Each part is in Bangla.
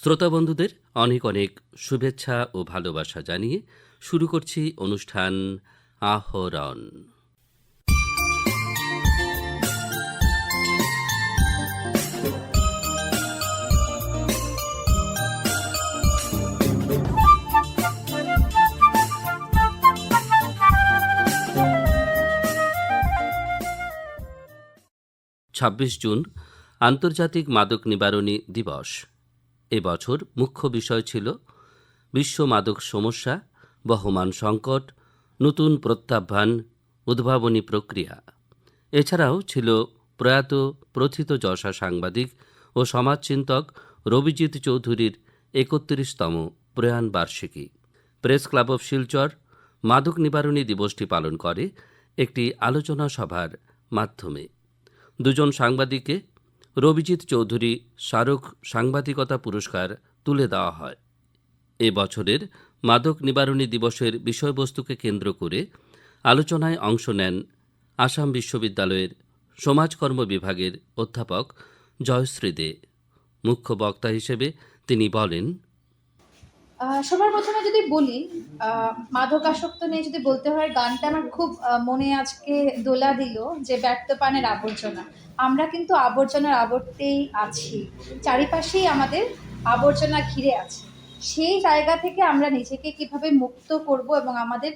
শ্রোতা বন্ধুদের অনেক অনেক শুভেচ্ছা ও ভালোবাসা জানিয়ে শুরু করছি অনুষ্ঠান আহরণ। ছাব্বিশ জুন আন্তর্জাতিক মাদক নিবারণী দিবস। এবছর মুখ্য বিষয় ছিল বিশ্ব মাদক সমস্যা, বহমান সংকট, নতুন প্রত্যাহ্বান, উদ্ভাবনী প্রক্রিয়া। এছাড়াও ছিল প্রয়াত প্রথিতযশা সাংবাদিক ও সমাজচিন্তক রবিজিৎ চৌধুরীর ৩১তম প্রয়াণ বার্ষিকী। প্রেস ক্লাব অফ শিলচর মাদক নিবারণী দিবসটি পালন করে একটি আলোচনা সভার মাধ্যমে। দুজন সাংবাদিককে রবিজিৎ চৌধুরী স্মারক সাংবাদিকতা পুরস্কার তুলে দেওয়া হয়। এ বছরের মাদক নিবারণী দিবসের বিষয়বস্তুকে কেন্দ্র করে আলোচনায় অংশ নেন আসাম বিশ্ববিদ্যালয়ের সমাজকর্ম বিভাগের অধ্যাপক জয়শ্রী দে। মুখ্য বক্তা হিসেবে তিনি বলেন, সবার প্রথমে যদি বলি, মাদকাসক্ত নিয়ে যদি বলতে হয়, গানটা আমার খুব মনে আজকে দোলা দিল, যে ব্যর্থ পানের আবর্জনা। আমরা কিন্তু আবর্জনার আবর্তেই আছি, চারিপাশেই আমাদের আবর্জনা ঘিরে আছে। সেই জায়গা থেকে আমরা নিজেকে কিভাবে মুক্ত করব এবং আমাদের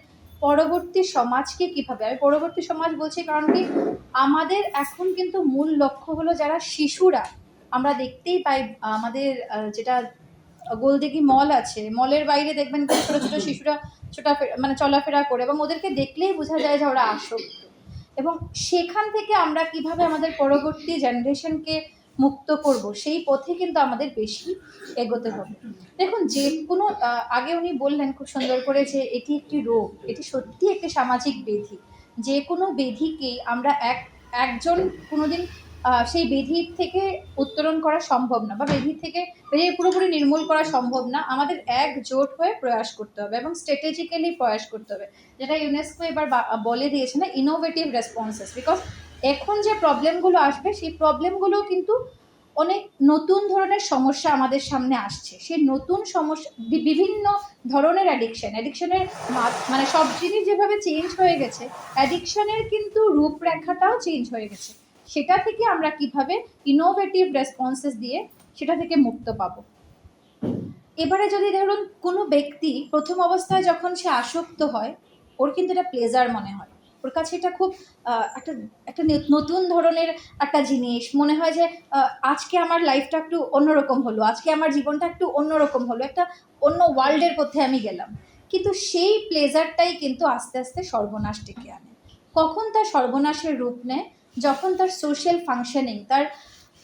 পরবর্তী সমাজকে কিভাবে, আমি পরবর্তী সমাজ বলছি কারণ কি, আমাদের এখন কিন্তু মূল লক্ষ্য হলো যারা শিশুরা, আমরা দেখতেই পাই আমাদের যেটা গোলদিঘি মল আছে, মলের বাইরে দেখবেন ছোট ছোট শিশুরা চলাফেরা করে, এবং ওদেরকে দেখলেই বোঝা যায় যে ওরা আসক্ত। এবং সেখান থেকে আমরা কিভাবে আমাদের পরবর্তী জেনারেশনকে মুক্ত করব, সেই পথে কিন্তু আমাদের বেশি এগোতে হবে। দেখুন, যে কোনো আগে উনি বললেন খুব সুন্দর করে যে এটি একটি রোগ, এটি সত্যি একটি সামাজিক ব্যাধি। যে কোনো ব্যাধিকেই আমরা একজন কোনোদিন সেই ব্যাধির থেকে উত্তরণ করা সম্ভব না, বা ব্যাধির থেকে পুরোপুরি নির্মূল করা সম্ভব না। আমাদের একজোট হয়ে প্রয়াস করতে হবে এবং স্ট্র্যাটেজিক্যালি প্রয়াস করতে হবে, যেটা ইউনেস্কো এবার বলে দিয়েছে না, ইনোভেটিভ রেসপন্সেস। বিকজ এখন যে প্রবলেমগুলো আসবে, সেই প্রবলেমগুলো কিন্তু অনেক নতুন ধরনের সমস্যা আমাদের সামনে আসছে। সেই নতুন সমস্যা, বিভিন্ন ধরনের অ্যাডিকশনের মানে সব জিনিস যেভাবে চেঞ্জ হয়ে গেছে, অ্যাডিকশনের কিন্তু রূপরেখাটাও চেঞ্জ হয়ে গেছে। সেটা থেকে আমরা কিভাবে ইনোভেটিভ রেসপন্সেস দিয়ে সেটা থেকে মুক্ত পাবো। এবারে যদি ধরুন কোনো ব্যক্তি প্রথম অবস্থায় যখন সে আসক্ত হয়, ওর কিন্তু এটা প্লেজার মনে হয়, ওর কাছে এটা খুব একটা একটা নতুন ধরনের একটা জিনিস মনে হয়, যে আজকে আমার লাইফটা একটু অন্যরকম হলো, আজকে আমার জীবনটা একটু অন্যরকম হলো, একটা অন্য ওয়ার্ল্ডের মধ্যে আমি গেলাম। কিন্তু সেই প্লেজারটাই কিন্তু আস্তে আস্তে সর্বনাশ ডেকে আনে। কখন তার সর্বনাশের রূপ নেয়? যখন তার সোশ্যাল ফাংশনিং, তার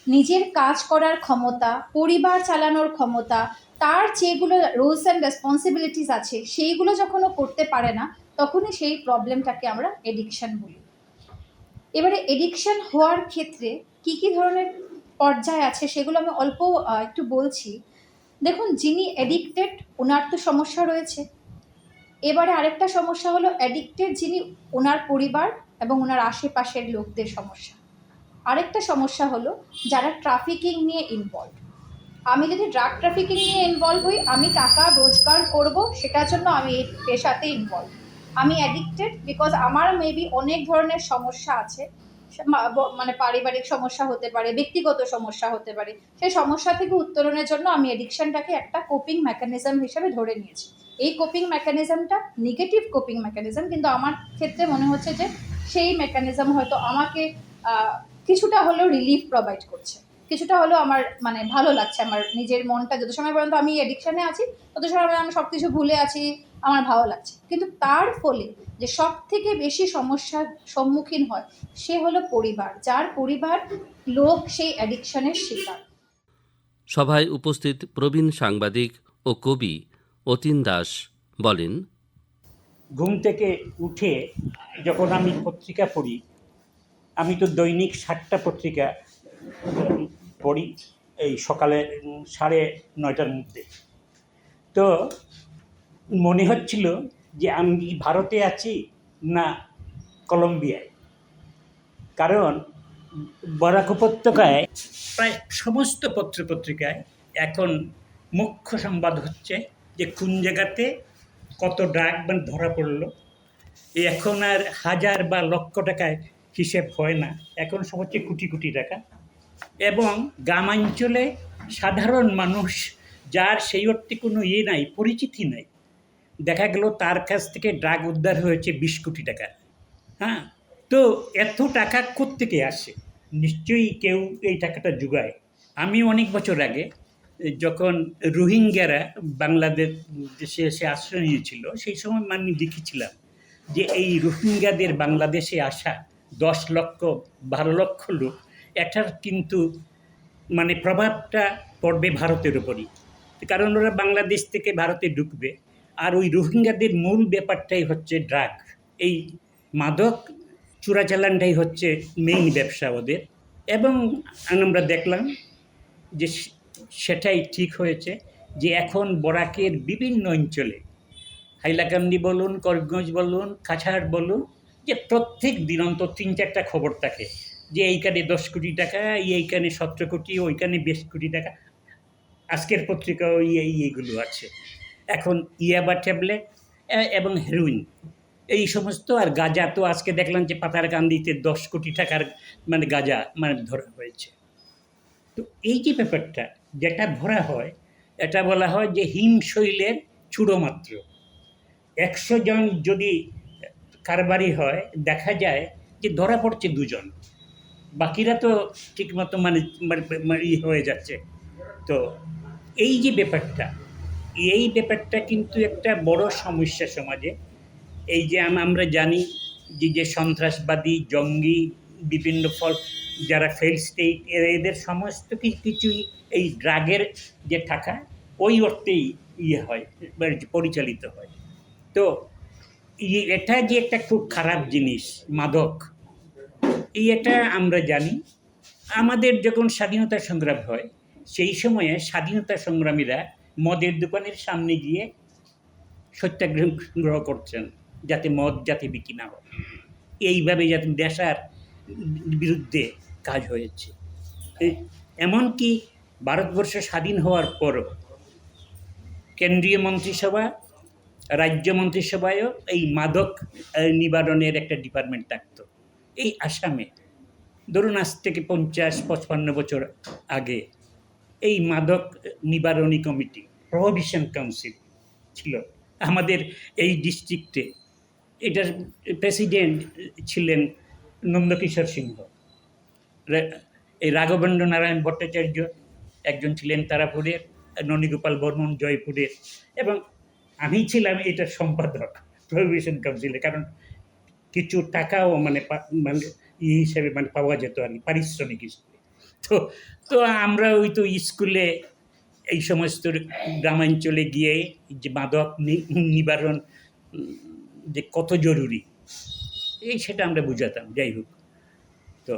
নিজের কাজ করার ক্ষমতা, পরিবার চালানোর ক্ষমতা, তার যেগুলো রোলস অ্যান্ড রেসপন্সিবিলিটিস আছে, সেইগুলো যখন ও করতে পারে না, তখনই সেই প্রবলেমটাকে আমরা এডিকশন বলি। এবারে এডিকশন হওয়ার ক্ষেত্রে কি কি ধরনের পর্যায় আছে সেগুলো আমি অল্প একটু বলছি। দেখুন, যিনি এডিক্টেড, ওনার তো সমস্যা রয়েছে। এবারে আরেকটা সমস্যা হলো অ্যাডিক্টেড যিনি, ওনার পরিবার এবং ওনার আশেপাশের লোকদের সমস্যা। আরেকটা সমস্যা হলো যারা ট্রাফিকিং নিয়ে ইনভলভ। আমি যদি ড্রাগ ট্রাফিকিং নিয়ে ইনভলভ হই, আমি টাকা রোজগার করব, সেটার জন্য আমি এই পেশাতে ইনভলভ। আমি অ্যাডিক্টেড বিকজ আমার মেবি অনেক ধরনের সমস্যা আছে, মানে পারিবারিক সমস্যা হতে পারে, ব্যক্তিগত সমস্যা হতে পারে। সেই সমস্যা থেকে উত্তরণের জন্য আমি অ্যাডিকশনটাকে একটা কোপিং মেকানিজম হিসেবে ধরে নিয়েছি। এই কোপিং মেকানিজমটা নেগেটিভ কোপিং মেকানিজম, কিন্তু আমার ক্ষেত্রে মনে হচ্ছে যে সেই মেকানিজম হয়তো আমাকে কিছুটা হলেও রিলিফ প্রোভাইড করছে, কিছুটা হলেও আমার মানে ভালো লাগছে। আমার নিজের মনটা যত সময় পর্যন্ত আমি অ্যাডিকশানে আছি, তত সময় আমি সব কিছু ভুলে আছি, আমার ভালো লাগছে। কিন্তু তার ফলে যে সব থেকে বেশি সমস্যার সম্মুখীন হয়, সে হলো পরিবার, যার পরিবার লোক সেই অ্যাডিকশানের শিকার। সভায় উপস্থিত প্রবীণ সাংবাদিক ও কবি অতীন দাস বলেন, ঘুম থেকে উঠে যখন আমি পত্রিকা পড়ি, আমি তো দৈনিক 7টা পত্রিকা পড়ি এই সকালে 9:30টার মধ্যে। তো মনে হচ্ছিল যে আমি ভারতে আছি না কলম্বিয়ায়, কারণ বরাক উপত্যকায় প্রায় সমস্ত পত্রপত্রিকায় এখন মুখ্য সংবাদ হচ্ছে যে কোন জায়গাতে কত ড্রাগ ধরা পড়লো। এখন আর হাজার বা লক্ষ টাকায় হিসেব হয় না, এখন সব হচ্ছে কোটি কোটি টাকা। এবং গ্রামাঞ্চলে সাধারণ মানুষ, যার সেই অর্থে কোনো নাই, পরিচিতি নাই, দেখা গেল তার কাছ থেকে ড্রাগ উদ্ধার হয়েছে 20 কোটি টাকা। হ্যাঁ, তো এত টাকা কোত্থেকে আসে? নিশ্চয়ই কেউ এই টাকাটা জোগায়। আমি অনেক বছর আগে যখন রোহিঙ্গারা বাংলাদেশ দেশে এসে আশ্রয় নিয়েছিল, সেই সময় আমি দেখেছিলাম যে এই রোহিঙ্গাদের বাংলাদেশে আসা 10 লক্ষ 12 লক্ষ লোক, এটার কিন্তু প্রভাবটা পড়বে ভারতের উপরই, কারণ ওরা বাংলাদেশ থেকে ভারতে ঢুকবে। আর ওই রোহিঙ্গাদের মূল ব্যাপারটাই হচ্ছে ড্রাগ, এই মাদক চোরাচালানটাই হচ্ছে মেইন ব্যবসা ওদের। এবং আমরা দেখলাম যে সেটাই ঠিক হয়েছে, যে এখন বরাকের বিভিন্ন অঞ্চলে, হাইলাকান্দি বলুন, করিমগঞ্জ বলুন, কাছাড় বলুন, যে প্রত্যেক দিন অন্তত 3-4টা খবর থাকে যে এইখানে 10 কোটি টাকা, এইখানে 17 কোটি, ওইখানে 20 কোটি টাকা। আজকের পত্রিকাও এইগুলো আছে। এখন ইয়াবা ট্যাবলেট এবং হেরোইন, এই সমস্ত। আর গাঁজা তো আজকে দেখলাম যে পাতারকান্দিতে 10 কোটি টাকার গাঁজা ধরা হয়েছে। তো এই যে ব্যাপারটা যেটা ধরা হয়, এটা বলা হয় যে হিমশৈলের চূড়ো মাত্র। 100 জন যদি কারবারি হয়, দেখা যায় যে ধরা পড়ছে 2 জন, বাকিরা তো ঠিকমতো হয়ে যাচ্ছে। তো এই যে ব্যাপারটা, এই ব্যাপারটা কিন্তু একটা বড় সমস্যা সমাজে। এই যে আমরা জানি যে সন্ত্রাসবাদী, জঙ্গি, বিভিন্ন যারা ফেল স্টেট, এদের সমস্ত কিছুই এই ড্রাগের যে টাকা, ওই অর্থেই হয়, পরিচালিত হয়। তো এটা যে একটা খুব খারাপ জিনিস মাদক, এটা আমরা জানি। আমাদের যখন স্বাধীনতা সংগ্রাম হয়, সেই সময়ে স্বাধীনতা সংগ্রামীরা মদের দোকানের সামনে গিয়ে সত্যাগ্রহ করছেন, যাতে মদ যাতে বিক্রি না হয়। এইভাবে যাতে দেশার বিরুদ্ধে কাজ হয়েছে। এমনকি ভারতবর্ষ স্বাধীন হওয়ার পরও কেন্দ্রীয় মন্ত্রিসভা, রাজ্য মন্ত্রিসভায়ও এই মাদক নিবারণের একটা ডিপার্টমেন্ট থাকতো। এই আসামে ধরুন আজ থেকে 50-55 বছর আগে এই মাদক নিবারণী কমিটি, প্রহিবিশন কাউন্সিল ছিল আমাদের এই ডিস্ট্রিক্টে। এটার প্রেসিডেন্ট ছিলেন নন্দকিশোর সিংহ, এই রাঘবেন্দ্র নারায়ণ ভট্টাচার্য একজন ছিলেন তারাপুরের, ননীগোপাল বর্মন জয়পুরের, এবং আমি ছিলাম এটার সম্পাদক প্রহিবিশন কাউন্সিলে। কারণ কিছু টাকাও হিসেবে পাওয়া যেত আর কি, পারিশ্রমিক হিসেবে। তো আমরা ওই তো স্কুলে এই সমস্ত গ্রামাঞ্চলে গিয়ে যে মাদক নিবারণ যে কত জরুরি, সেটা আমরা বুঝাতাম। যাই হোক, তো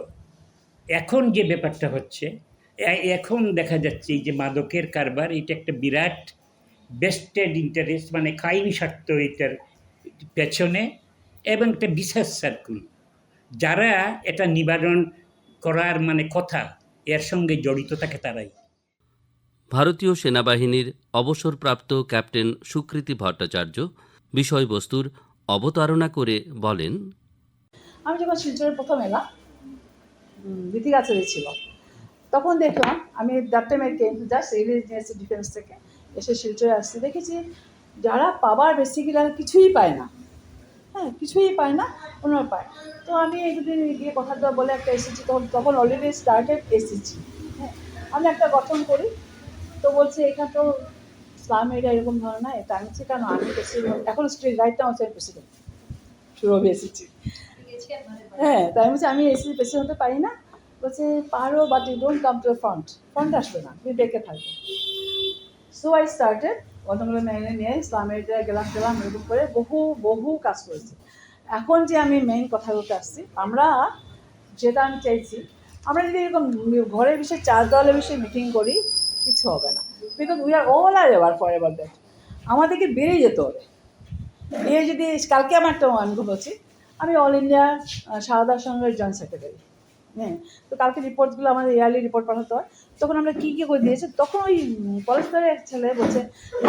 এখন যে ব্যাপারটা হচ্ছে, এখন দেখা যাচ্ছে এই যে মাদকের কারবার, এটা একটা বিরাট বেস্টেড ইন্টারেস্ট, কায়েমি স্বার্থ এটার পেছনে, এবং একটা বিশেষ সার্কুল, যারা এটা নিবারণ করার কথা এর সঙ্গে জড়িত থাকে তারাই। ভারতীয় সেনাবাহিনীর অবসরপ্রাপ্ত ক্যাপ্টেন সুকৃতি ভট্টাচার্য বিষয়বস্তুর অবতারণা করে বলেন, আমি যখন শিলচরে প্রথম এলাম, রীতিগাছারি ছিল, তখন দেখলাম, আমি that time I came to just aliens defence থেকে এসে শিলচরে আসছি, দেখেছি যারা পাবার বেসিক্যালি কিছুই পায় না, হ্যাঁ কিছুই পায় না, ওনারা পায়। তো আমি একদিন গিয়ে কথাটা বলে একটা এসেছি, তখন অলরেডি স্টার্টেড এসেছি, হ্যাঁ আমি একটা গঠন করি, তো বলছে এখানে তো ইসলাম এরিয়া এরকম ধরনের, এটা আমি বলছি কেন, আমি প্রেসিডেন্ট এখন স্ট্রিট রাইট নাও আমি প্রেসিডেন্ট শুরু হবে এসেছি, হ্যাঁ তাই আমি বলছি আমি এসেছি প্রেসিডেন্ট হতে পারি না, বলছে পারো, but you don't come to front আসবে না, তুমি বেঁকে থাকবে। সো আই স্টার্টেড, কতগুলো মেনে নিয়ে ইসলামের গেলাম এরকম করে বহু কাজ করেছি। এখন যে আমি মেইন কথা বলতে আসছি, আমরা যেটা আমি চাইছি, আমরা যদি এরকম ঘরের বিষয়ে 4 দলের বিষয়ে মিটিং করি, কিছু হবে না, because we are all are ever for ever that, আমাদেরকে বেরিয়ে যেতে হবে। এই যদি কালকে আমার একটা অনুভব হচ্ছে, আমি অল ইন্ডিয়া সারদা সংঘের জয়েন্ট সেক্রেটারি, হ্যাঁ, তো কালকে রিপোর্টগুলো আমাদের ইয়ারলি রিপোর্ট পাঠাতে হয়। তখন আমরা কী কী করে দিয়েছি, তখন ওই কলেজ স্তরের এক ছেলে বলছে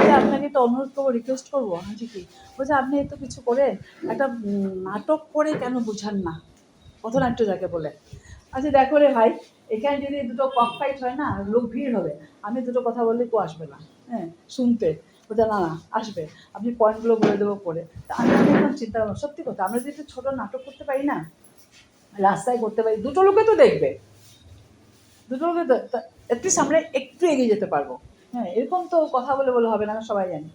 যে আপনাকে তো অনুরোধ করবো, রিকোয়েস্ট করবো। আচ্ছা কি বলছে, আপনি তো কিছু করে একটা নাটক করে কেন বুঝান না, পথনাট্য যাকে বলে। আচ্ছা দেখো রে ভাই, এখানে যদি দুটো কক ফাইট হয় না, লোক ভিড় হবে, আমি দুটো কথা বললে কেউ আসবে না, হ্যাঁ, শুনতে। বলছে না না আসবে, আপনি পয়েন্টগুলো বলে দেবো পরে। তা আমি এখন চিন্তা করলাম, সত্যি কথা, আমরা যদি একটু ছোটো নাটক করতে পারি না, রাস্তায় করতে পারি, দুটো লোকে তো দেখবে, দুটো লোকে অ্যাটলিস্ট আমরা একটু এগিয়ে যেতে পারবো। হ্যাঁ, এরকম তো কথা বলে বলে হবে না, আমরা সবাই জানি।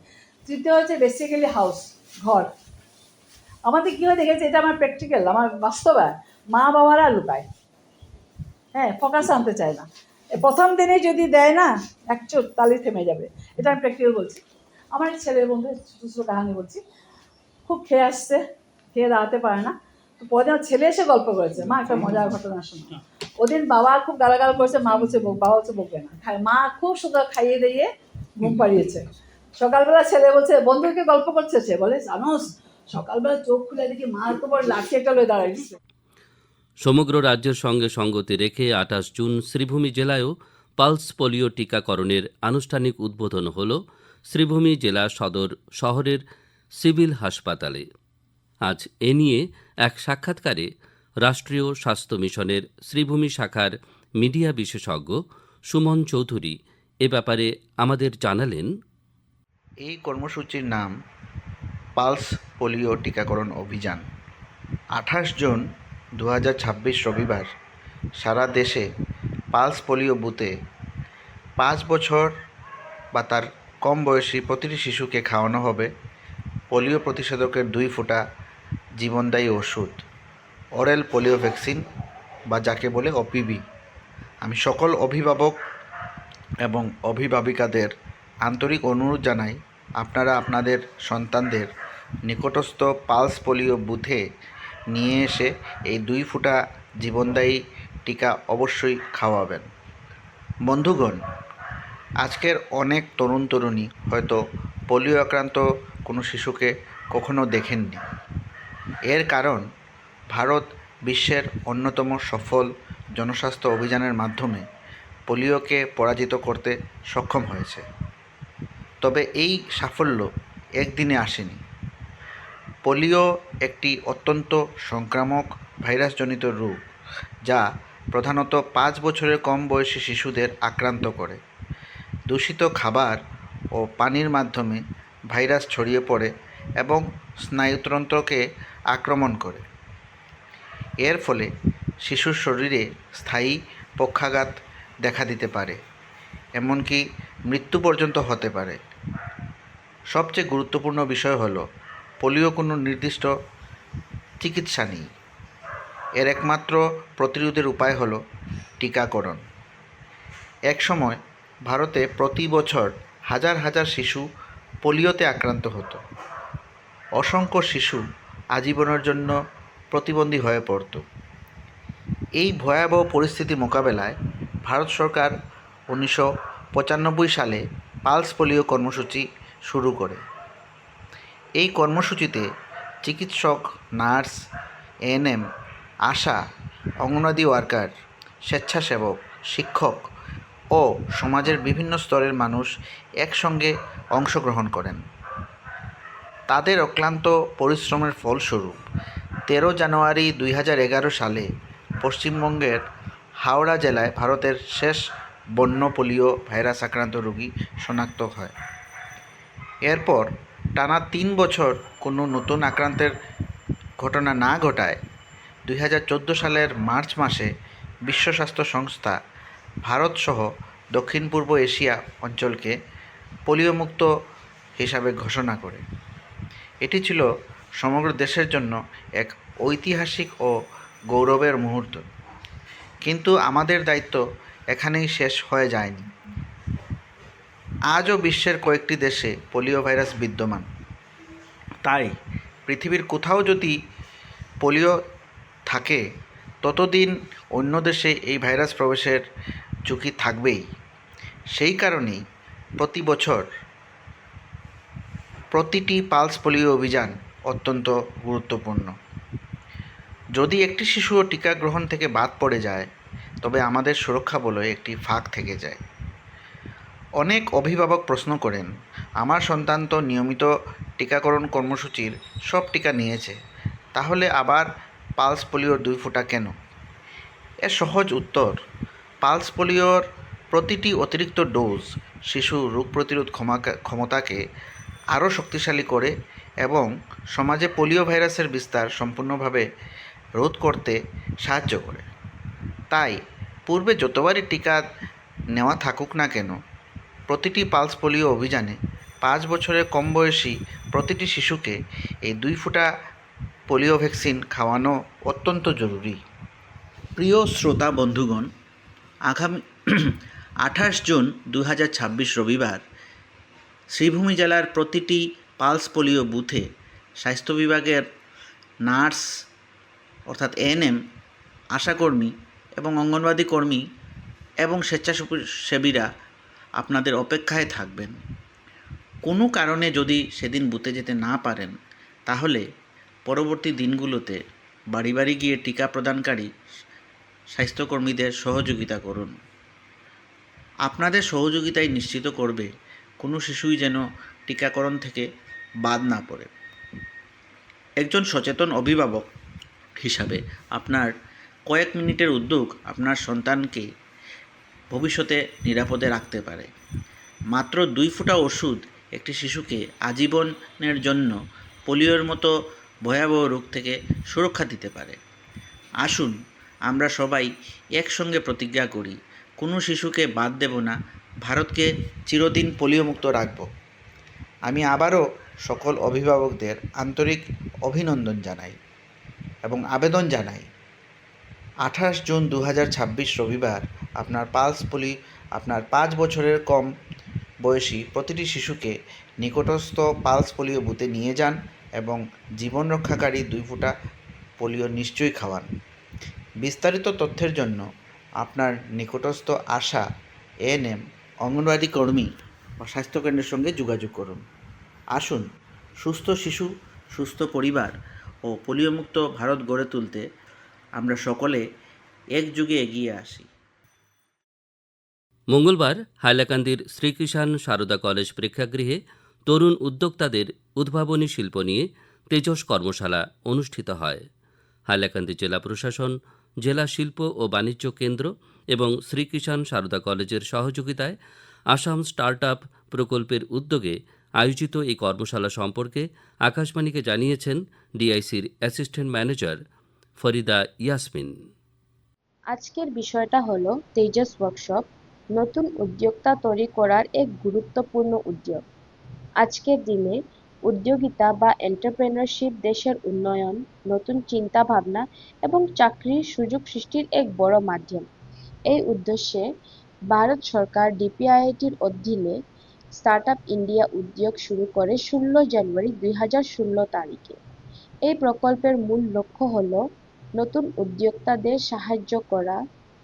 তৃতীয় হচ্ছে বেসিক্যালি হাউস, ঘর। আমাদের কী হয় দেখেছি, এটা আমার প্র্যাকটিক্যাল, আমার বাস্তবায়, মা বাবারা লুকায়, হ্যাঁ, ফোকাস আনতে চায় না। প্রথম দিনে যদি দেয় না এক চোট, তাহলে থেমে যাবে। এটা আমি প্র্যাকটিক্যাল বলছি। আমার এই ছেলের বন্ধু ছোটো ছোটো কাহানি বলছি। খুব খেয়ে আসছে, খেয়ে দাঁড়াতে পারে না, তো পরে আমার ছেলে এসে গল্প করেছে, মা একটা মজার ঘটনা শোনো। ওদিন বাবা খুব গালাগাল করেছে, মা বলছে বাবা হচ্ছে বকবে না, খায়। মা খুব সুন্দর খাইয়ে দিয়ে ঘুম পাড়িয়েছে। সকালবেলা ছেলে বলছে, বন্ধুকে গল্প করছে, সে বলে জানোস সকালবেলা চোখ খুলে দেখি মা তো বড় লাঠি একটা লয়ে দাঁড়াইছে। সমগ্র রাজ্যের সঙ্গে সঙ্গতি রেখে ২৮ জুন শ্রীভূমি জেলায়ও পালস পোলিও টিকাকরণের আনুষ্ঠানিক উদ্বোধন হল শ্রীভূমি জেলা সদর শহরের সিভিল হাসপাতালে। আজ এ নিয়ে এক সাক্ষাৎকারে রাষ্ট্রীয় স্বাস্থ্য মিশনের শ্রীভূমি শাখার মিডিয়া বিশেষজ্ঞ সুমন চৌধুরী এ ব্যাপারে আমাদের জানালেন। এই কর্মসূচির নাম পালস পোলিও টিকাকরণ অভিযান। ২৮ জুন ২০২৬ রবিবার সারা দেশে পালস পোলিও বুথে ৫ বছর বা তার কম বয়সী প্রতিটি শিশুকে খাওয়ানো হবে পোলিও প্রতিষেধকের ২ ফোঁটা জীবনদায়ী ওষুধ, অরেল পোলিও ভ্যাকসিন বা যাকে বলে OPV। আমি সকল অভিভাবক এবং অভিভাবিকাদের আন্তরিক অনুরোধ জানাই, আপনারা আপনাদের সন্তানদের নিকটস্থ পালস পোলিও বুথে নিয়ে এসে এই ২ ফোঁটা জীবনদায়ী টিকা অবশ্যই খাওয়াবেন। বন্ধুগণ, আজকের অনেক তরুণ তরুণী হয়তো পোলিও আক্রান্ত কোনো শিশুকে কখনো দেখেননি। এর কারণ ভারত বিশ্বের অন্যতম সফল জনস্বাস্থ্য অভিযানের মাধ্যমে পোলিওকে পরাজিত করতে সক্ষম হয়েছে। তবে এই সাফল্য একদিনে আসেনি। পোলিও একটি অত্যন্ত সংক্রামক ভাইরাসজনিত রোগ, যা প্রধানত ৫ বছরের কম বয়সী শিশুদের আক্রান্ত করে। দূষিত খাবার ও পানির মাধ্যমে ভাইরাস ছড়িয়ে পড়ে এবং স্নায়ুতন্ত্রকে আক্রমণ করে। এর ফলে শিশুর শরীরে স্থায়ী পক্ষাঘাত দেখা দিতে পারে, এমনকি মৃত্যু পর্যন্ত হতে পারে। সবচেয়ে গুরুত্বপূর্ণ বিষয় হলো, পোলিও কোনো নির্দিষ্ট চিকিৎসা নেই। এর একমাত্র প্রতিরোধের উপায় হলো টিকাকরণ। একসময় ভারতে প্রতি বছর হাজার হাজার শিশু পোলিওতে আক্রান্ত হতো। অসংখ্য শিশু আজীবনের জন্য প্রতিবন্ধী হয়ে পড়ত। এই ভয়াবহ পরিস্থিতি মোকাবেলায় ভারত সরকার ১৯৯৫ সালে পালস পোলিও কর্মসূচি শুরু করে। এই কর্মসূচিতে চিকিৎসক, নার্স, ANM, আশা, অঙ্গনওয়াড়ি ওয়ার্কার, স্বেচ্ছাসেবক, শিক্ষক ও সমাজের বিভিন্ন স্তরের মানুষ একসঙ্গে অংশগ্রহণ করেন। তাদের অক্লান্ত পরিশ্রমের ফলস্বরূপ ১৩ জানুয়ারি ২০১১ সালে পশ্চিমবঙ্গের হাওড়া জেলায় ভারতের শেষ বন্য পোলিও ভাইরাস আক্রান্ত রোগী শনাক্ত হয়। এরপর টানা ৩ বছর কোনো নতুন আক্রান্তের ঘটনা না ঘটায় ২০১৪ সালের মার্চ মাসে বিশ্ব স্বাস্থ্য সংস্থা ভারতসহ দক্ষিণ পূর্ব এশিয়া অঞ্চলকে পোলিওমুক্ত হিসাবে ঘোষণা করে। এটি ছিল সমগ্র দেশের জন্য এক ঐতিহাসিক ও গৌরবের মুহূর্ত। কিন্তু আমাদের দায়িত্ব এখানেই শেষ হয়ে যায়নি। আজও বিশ্বের কয়েকটি দেশে পোলিও ভাইরাস বিদ্যমান। তাই পৃথিবীর কোথাও যদি পোলিও থাকে, ততদিন অন্য দেশে এই ভাইরাস প্রবেশের ঝুঁকি থাকবেই। সেই কারণেই প্রতি বছর প্রতিটি পালস পোলিও অভিযান অত্যন্ত গুরুত্বপূর্ণ। যদি একটি শিশুও টিকা গ্রহণ থেকে বাদ পড়ে যায় তবে আমাদের সুরক্ষা বলয়ে একটি ফাঁক থেকে যায়। অনেক অভিভাবক প্রশ্ন করেন, আমার সন্তান তো নিয়মিত টিকাকরণ কর্মসূচির সব টিকা নিয়েছে, তাহলে আবার পালস পোলিওর 2 ফোঁটা কেন? এর সহজ উত্তর, পালস পোলিওর প্রতিটি অতিরিক্ত ডোজ শিশুর রোগ প্রতিরোধ ক্ষমতাকে আরও শক্তিশালী করে এবং সমাজে পোলিও ভাইরাসের বিস্তার সম্পূর্ণভাবে রোধ করতে সাহায্য করে। তাই পূর্বে যতবারই টিকা নেওয়া থাকুক না কেন, প্রতিটি পালস পোলিও অভিযানে 5 বছরের কম বয়সী প্রতিটি শিশুকে এই 2 ফোঁটা পোলিও ভ্যাকসিন খাওয়ানো অত্যন্ত জরুরি। প্রিয় শ্রোতা বন্ধুগণ, আগামী 28 জুন 2026 রবিবার শ্রীভূমি জেলার প্রতিটি পালস পোলিও বুথে স্বাস্থ্য বিভাগের নার্স অর্থাৎ এএনএম, আশাকর্মী এবং অঙ্গনওয়াড়ি কর্মী এবং স্বেচ্ছাসেবীরা আপনাদের অপেক্ষায় থাকবেন। কোনো কারণে যদি সেদিন বুথে যেতে না পারেন তাহলে পরবর্তী দিনগুলোতে বাড়ি বাড়ি গিয়ে টিকা প্রদানকারী স্বাস্থ্যকর্মীদের সহযোগিতা করুন। আপনাদের সহযোগিতাই নিশ্চিত করবে কোনো শিশুই যেন টিকাকরণ থেকে বাদ না পড়ে। একজন সচেতন অভিভাবক হিসাবে আপনার কয়েক মিনিটের উদ্যোগ আপনার সন্তানকে ভবিষ্যতে নিরাপদে রাখতে পারে। মাত্র 2 ফোঁটা ওষুধ একটি শিশুকে আজীবনের জন্য পোলিওর মতো ভয়াবহ রোগ থেকে সুরক্ষা দিতে পারে। আসুন আমরা সবাই একসঙ্গে প্রতিজ্ঞা করি, কোনো শিশুকে বাদ দেব না, ভারতকে চিরদিন পোলিওমুক্ত রাখব। আমি আবারও সকল অভিভাবকদের আন্তরিক অভিনন্দন জানাই এবং আবেদন জানাই, 28 জুন 2026 রবিবার আপনার 5 বছরের কম বয়সী প্রতিটি শিশুকে নিকটস্থ পালস পোলিও বুথে নিয়ে যান এবং জীবন রক্ষাকারী 2 ফোঁটা পোলিও নিশ্চয়ই খাওয়ান। বিস্তারিত তথ্যের জন্য আপনার নিকটস্থ আশা, এএনএম, অঙ্গনওয়াড়ি কর্মী বা স্বাস্থ্যকেন্দ্রের সঙ্গে যোগাযোগ করুন। আসুন সুস্থ শিশু, সুস্থ পরিবার ও পোলিওমুক্ত ভারত গড়ে তুলতে আমরা সকলে একযোগে এগিয়ে আসি। মঙ্গলবার হাইলাকান্দির শ্রীকিষাণ সারদা কলেজ প্রেক্ষাগৃহে তরুণ উদ্যোক্তাদের উদ্ভাবনী শিল্প নিয়ে তেজস কর্মশালা অনুষ্ঠিত হয়। হাইলাকান্দি জেলা প্রশাসন, জেলা শিল্প ও বাণিজ্য কেন্দ্র এবং শ্রীকিষাণ সারদা কলেজের সহযোগিতায় আসাম স্টার্ট আপ প্রকল্পের উদ্যোগে আয়োজিত এই কর্মশালা সম্পর্কে আকাশবাণীকে জানিয়েছেন ডিআইসির অ্যাসিস্ট্যান্ট ম্যানেজার ফরিদা ইয়াসমিন। আজকের বিষয়টা হলো তেজস ওয়ার্কশপ, নতুন উদ্যোক্তা তৈরি করার এক গুরুত্বপূর্ণ উদ্যোগ। আজকের দিনে উদ্যোগিতা বা এন্টারপ্রেনারশিপ দেশের উন্নয়ন, নতুন চিন্তা ভাবনা এবং চাকরির সুযোগ সৃষ্টির এক বড় মাধ্যম। এই উদ্দেশ্যে ভারত সরকার ডিপিআইআইটির অধীনে স্টার্টআপ ইন্ডিয়া উদ্যোগ শুরু করে 16 জানুয়ারি 2016 তারিখে। এই প্রকল্পের মূল লক্ষ্য হলো নতুন উদ্যোক্তাদের সাহায্য করা,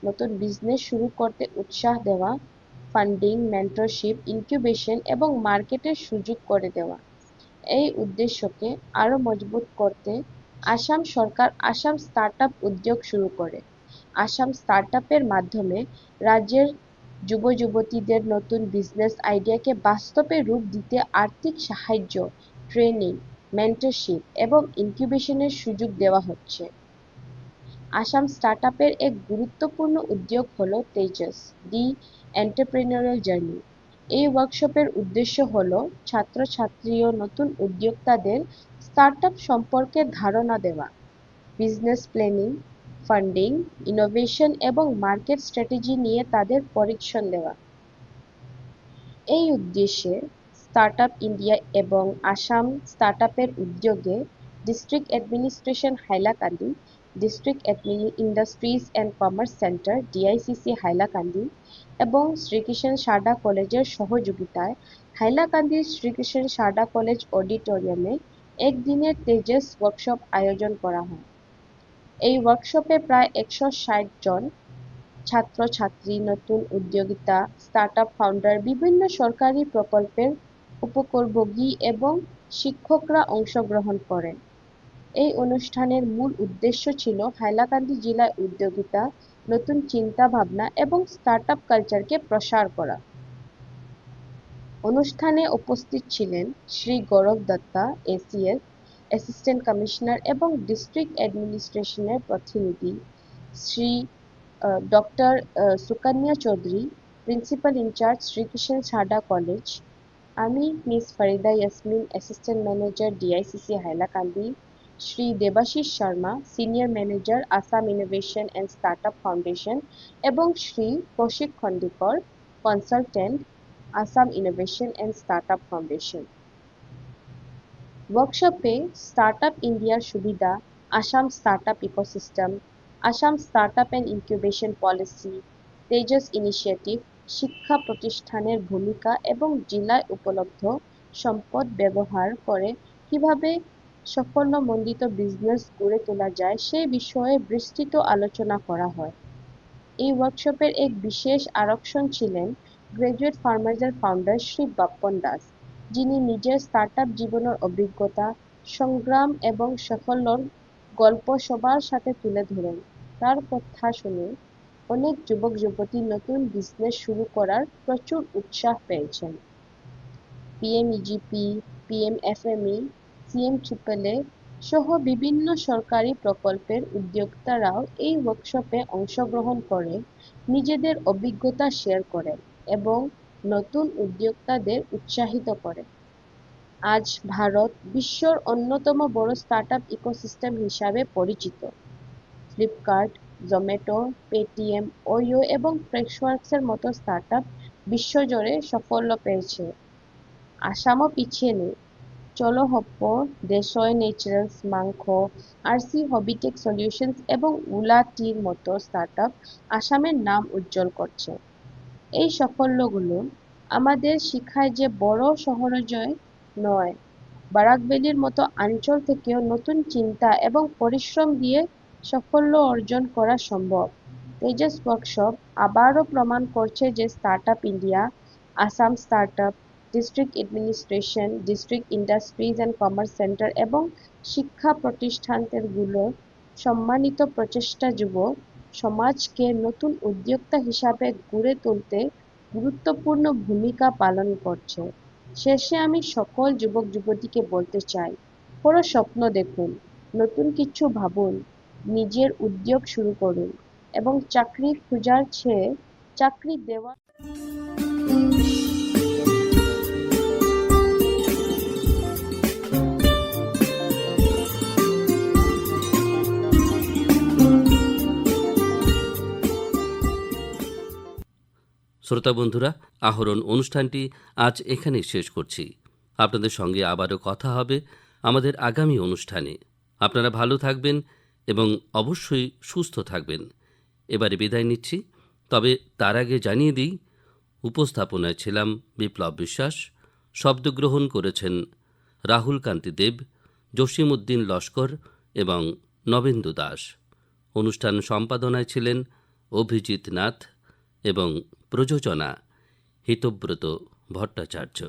নতুন বিজনেস শুরু করতে উৎসাহ দেওয়া, ফান্ডিং, মেন্টরশিপ, ইনকিউবেশন এবং মার্কেটের সুযোগ করে দেওয়া। এই উদ্দেশ্যকে আরও মজবুত করতে আসাম সরকার আসাম স্টার্টআপ উদ্যোগ শুরু করে। আসাম স্টার্টআপের মাধ্যমে রাজ্যের যুবযুবতীদের নতুন বিজনেস আইডিয়াকে বাস্তবে রূপ দিতে আর্থিক সাহায্য, ট্রেনিং, মেন্টরশিপ এবং ইনকিউবেশনের সুযোগ দেওয়া হচ্ছে। আসাম স্টার্টআপের এক গুরুত্বপূর্ণ উদ্যোগ হলো তেজস, দি এন্টারপ্রেনিউরিয়াল জার্নি। এই ওয়ার্কশপের উদ্দেশ্য হলো ছাত্রছাত্রী ও নতুন উদ্যোক্তাদের স্টার্টআপ সম্পর্কে ধারণা দেওয়া, বিজনেস প্ল্যানিং, ফান্ডিং, ইনোভেশন এবং মার্কেট স্ট্র্যাটেজি নিয়ে তাদের প্রশিক্ষণ দেওয়া। এই উদ্দেশ্যে স্টার্টআপ ইন্ডিয়া এবং আসাম স্টার্টআপের উদ্যোগে district administration Hailakandi, district industries and commerce centre DICC Hailakandi এবং শ্রীকিষাণ সারদা কলেজের সহযোগিতায় হাইলাকান্দির শ্রীকিষাণ সারদা কলেজ অডিটোরিয়ামে একদিনের তেজস ওয়ার্কশপ আয়োজন করা হয়। এই ওয়ার্কশপে প্রায় 160 জন ছাত্রছাত্রী, নতুন উদ্যোক্তা, স্টার্টআপ ফাউন্ডার, বিভিন্ন সরকারি প্রকল্পের উপকূলভোগী এবং শিক্ষকরা অংশগ্রহণ করেন। এই অনুষ্ঠানের মূল উদ্দেশ্য ছিল হাইলাকান্দি জেলায় উদ্যোগিতা, নতুন চিন্তা ভাবনা এবং স্টার্টআপ কালচারকে প্রসার করা। অনুষ্ঠানে উপস্থিত ছিলেন Shri Gaurav Dutta, ACS, assistant commissioner এবং ডিস্ট্রিক্ট অ্যাডমিনিস্ট্রেশনের প্রতিনিধি, Shri doctor Sukanya Choudhury, principal incharge Srikrishna Sarda college, আমি miss Farida Yasmin, assistant manager DICC Hailakandi, Shri Debashish Sharma, senior manager Assam innovation and startup foundation এবং Shri Kaushik Khandikar, consultant, Assam innovation and startup foundation. ওয়ার্কশপে স্টার্টআপ ইন্ডিয়ার সুবিধা, Assam startup ecosystem, Assam startup and incubation policy, Tejas initiative, শিক্ষা প্রতিষ্ঠানের ভূমিকা এবং জেলায় উপলব্ধ সম্পদ ব্যবহার করে কিভাবে সাফল্যমণ্ডিত বিজনেস গড়ে তোলা যায় সে বিষয়ে বিস্তৃত আলোচনা করা হয়। এই ওয়ার্কশপের এক বিশেষ আকর্ষণ ছিলেন গ্রাজুয়েট ফার্মার্সের ফাউন্ডার শ্রী বাপ্পন দাস, যিনি নিজের স্টার্টআপ জীবনের অভিজ্ঞতা, সংগ্রাম এবং সাফল্যের গল্প সবার সাথে তুলে ধরেন। তার কথা শুনে অনেক যুবক যুবতী নতুন বিজনেস শুরু করার প্রচুর উৎসাহ পেয়েছেন। পিএমইজিপি, পিএমএফএমই, সিএমএএ সহ বিভিন্ন সরকারি প্রকল্পের উদ্যোক্তারাও এই ওয়ার্কশপে অংশগ্রহণ করে নিজেদের অভিজ্ঞতা শেয়ার করেন এবং নতুন উদ্যোক্তাদের উৎসাহিত করেন। আজ ভারত বিশ্বের অন্যতম বড় স্টার্টআপ ইকোসিস্টেম হিসাবে পরিচিত। ফ্লিপকার্ট, জোম্যাটো, পেটিএম, ওয়ো এবং ফ্রেশওয়ার্কসের মতো স্টার্টআপ বিশ্বজুড়ে সাফল্য পেয়েছে। আসামও পিছিয়ে নেই। চলো হপ্প, দেশয় ন্যাচারালস, মাংখো, আরসি হবিটেক সলিউশনস এবং উলা টির মতো স্টার্টআপ আসামের নাম উজ্জ্বল করছে। এই সাফল্যগুলো আমাদের শিখায় যে বড় শহরজয় নয়, বারাক ভ্যালির মতো অঞ্চল থেকেও নতুন চিন্তা এবং পরিশ্রম দিয়ে সাফল্য অর্জন করা সম্ভব। তেজস ওয়ার্কশপ আবারও প্রমাণ করছে যে startup India, Assam startup, district administration, district industries and commerce centre এবং শিক্ষা প্রতিষ্ঠানগুলোর সম্মানিত প্রচেষ্টা যুব সমাজকে নতুন উদ্যোক্তা হিসাবে গড়ে তুলতে গুরুত্বপূর্ণ ভূমিকা পালন করছে। শেষে আমি সকল যুবক যুবতীকে বলতে চাই, বড় স্বপ্ন দেখুন, নতুন কিছু ভাবুন, নিজের উদ্যোগ শুরু করুন এবং চাকরি খোঁজার চেয়ে চাকরি দেওয়া। শ্রোতা বন্ধুরা, আহরণ অনুষ্ঠানটি আজ এখানেই শেষ করছি। আপনাদের সঙ্গে আবারও কথা হবে আমাদের আগামী অনুষ্ঠানে। আপনারা ভালো থাকবেন এবং অবশ্যই সুস্থ থাকবেন। এবারে বিদায় নিচ্ছি, তবে তার আগে জানিয়ে দিই, উপস্থাপনায় ছিলাম বিপ্লব বিশ্বাস, শব্দগ্রহণ করেছেন রাহুল কান্তি দেব, জসিমউদ্দিন লস্কর এবং নবেন্দু দাস। অনুষ্ঠান সম্পাদনায় ছিলেন অভিজিৎ নাথ এবং প্রযোজনা হিতব্রত ভট্টাচার্য।